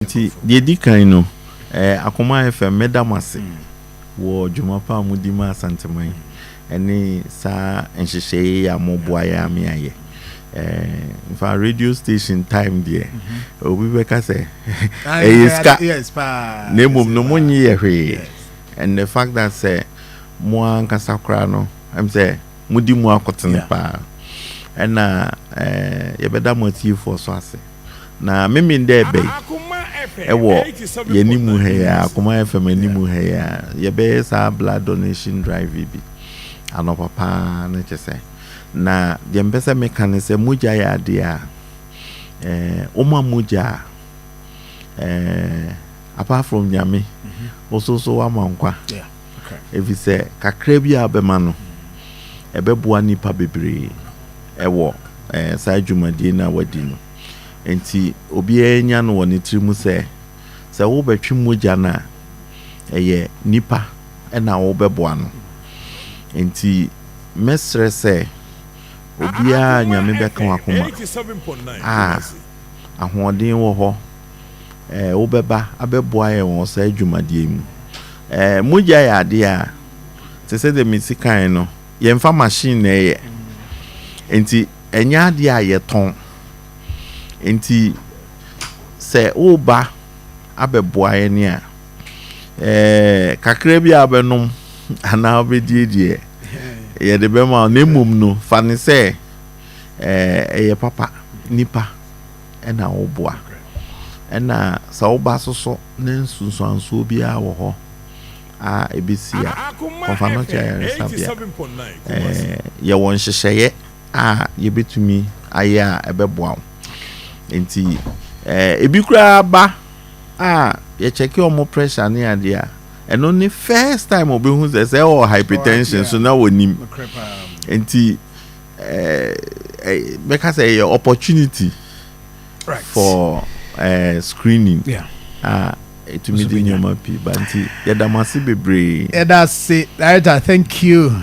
Nti de di kan no Akoma FM medamase wo dwumapa mudi ma asanteman ene sa enhyehyeye ya moboa ya me aye fa radio station time there obi beka say yes pa nemum no monyi ye hwe and the fact that say mo ankasa kra no am say mudi mu akotene pa ena yebeda motive for so ase na mimi ndebe ewo yenimu he ya Akoma FM yenimu he ya yebe sa blood donation drive bi ano papa na chese na de mpese mekanise muja ya dia oma muja apart from nyame also wa mankwa if say kakra bi abema no ebeboa nipa bebre ewo sa dwumadi na wadi no enti obi enya no woni trimu se wo betwi moja na eye nipa na wo beboa no enti mesre se obi a nyame beka Akoma ahoden wo ho wo beba abeboa ye won sa adwumadie mu moja ya de a te se de misikan no ye mfa machine na ye enti enya de a ye ton enti se oba abeboa ye ne a kakra bi abenum ana obedie ye de be ma na mum no fa ne se ye papa nipa na oboa na sa oba soso ne nsunsuanso bi a wo ho a ebesia konfano cha ya resabia ye won hyehyeye a ye betumi aya ebeboa enti ebi kura ba ye check your pressure ne ade a eno ni first time obi hu say or hypertension so na wonim enti because a opportunity for screening it me di nyoma pi banti ya damasi bebre that's it. Thank you.